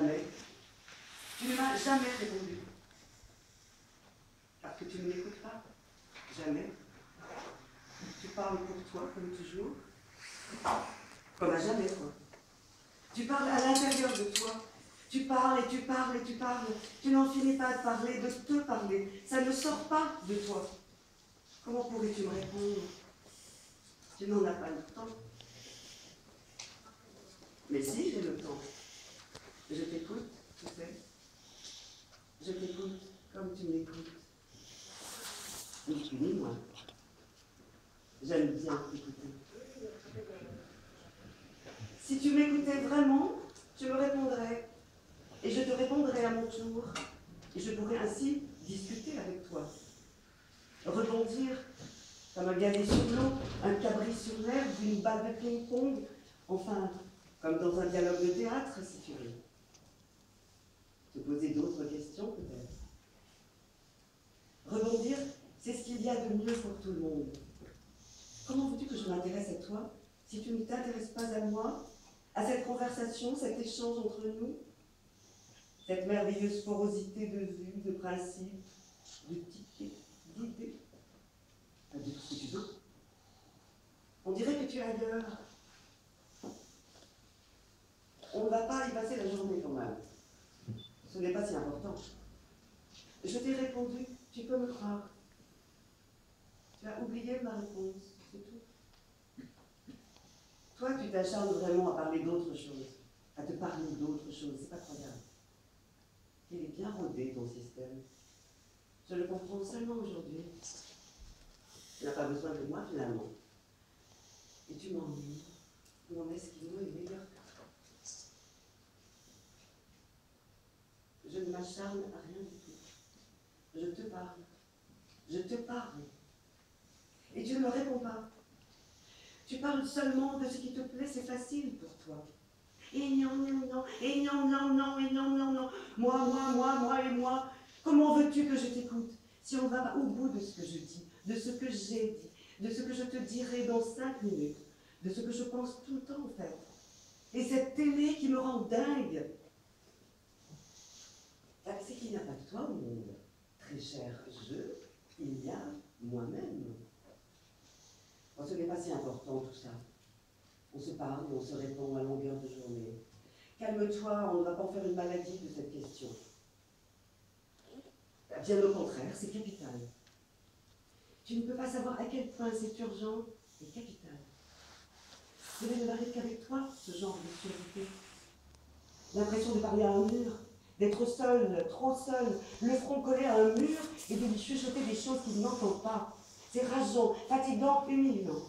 Jamais. Tu ne m'as jamais répondu. Parce que tu ne m'écoutes pas. Jamais. Tu parles pour toi, comme toujours. Comme à jamais, quoi. Tu parles à l'intérieur de toi. Tu parles et tu parles et tu parles. Tu n'en finis pas de parler, de te parler. Ça ne sort pas de toi. Comment pourrais-tu me répondre? Tu n'en as pas le temps. Mais si, j'ai le temps. Je t'écoute, tu sais. Je t'écoute comme tu m'écoutes. Ni tu ni moi. J'aime bien t'écouter. Si tu m'écoutais vraiment, tu me répondrais. Et je te répondrais à mon tour. Et je pourrais ainsi discuter avec toi. Rebondir comme un galet sur l'eau, un cabri sur l'herbe, une balle de ping-pong. Enfin, comme dans un dialogue de théâtre, si tu veux. Te poser d'autres questions, peut-être. Rebondir, c'est ce qu'il y a de mieux pour tout le monde. Comment veux-tu que je m'intéresse à toi si tu ne t'intéresses pas à moi, à cette conversation, cet échange entre nous, cette merveilleuse porosité de vues, de principes, de tickets, d'idées, de tout ce que tu veux. On dirait que tu es ailleurs. On ne va pas y passer la journée quand même. Ce n'est pas si important. Je t'ai répondu, tu peux me croire. Tu as oublié ma réponse, c'est tout. Toi, tu t'acharnes vraiment à parler d'autre chose, à te parler d'autre chose, c'est pas trop grave. Il est bien rodé, ton système. Je le comprends seulement aujourd'hui. Tu n'as pas besoin de moi, finalement. Et tu m'ennuies. Mon esquimau est meilleur que toi. Je ne m'acharne à rien du tout. Je te parle. Je te parle. Et tu ne me réponds pas. Tu parles seulement de ce qui te plaît, c'est facile pour toi. Et non, non, non, et non, non, non, et non, non, non. Moi, et moi. Comment veux-tu que je t'écoute si on ne va pas au bout de ce que je dis, de ce que j'ai dit, de ce que je te dirai dans 5 minutes, de ce que je pense tout le temps, en fait. Et cette télé qui me rend dingue. C'est qu'il n'y a pas que toi au monde, très cher jeu, il y a moi-même. Bon, ce n'est pas si important tout ça. On se parle et on se répond à longueur de journée. Calme-toi, on ne va pas en faire une maladie de cette question. Bien au contraire, c'est capital. Tu ne peux pas savoir à quel point c'est urgent et capital. Je ne m'arrive qu'avec toi, ce genre de survité. L'impression de parler à un mur, d'être seul, trop seul, le front collé à un mur et de lui chuchoter des choses qu'il n'entend pas. C'est rageant, fatigant, humiliant.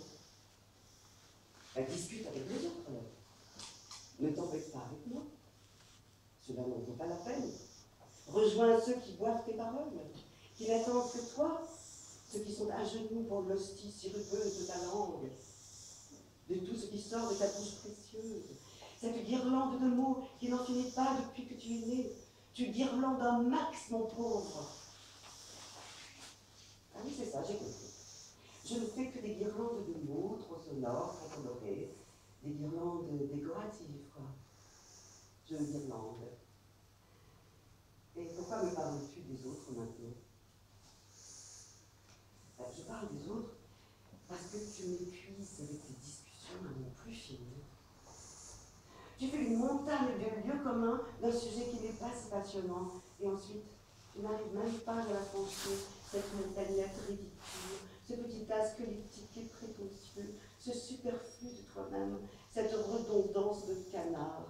Discute avec les autres. Ne t'embête pas avec moi. Cela n'en vaut pas la peine. Rejoins ceux qui boivent tes paroles, qui n'attendent que toi, ceux qui sont à genoux pour l'hostie sirupeuse de ta langue, de tout ce qui sort de ta bouche précieuse, cette guirlande de mots qui n'en finit pas depuis que tu es né. Tu guirlandes un max, mon pauvre. Ah oui, c'est ça, j'ai compris. Je ne fais que des guirlandes de mots, trop sonores, trop colorées, des guirlandes décoratives, quoi. Je guirlande. Et pourquoi me parles-tu des autres maintenant? Je parle des autres parce que tu m'épuises avec tes discussions à n'en plus finir. Tu fais une montagne de lieux communs d'un sujet qui n'est pas si passionnant, et ensuite, tu n'arrives même pas à la franchir, cette montagnette ridicule, ce petit tas squelettique et prétentieux, ce superflu de toi-même, cette redondance de canard.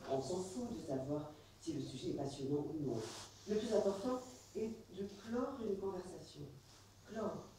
On s'en fout de savoir si le sujet est passionnant ou non. Le plus important est de clore une conversation. Clore.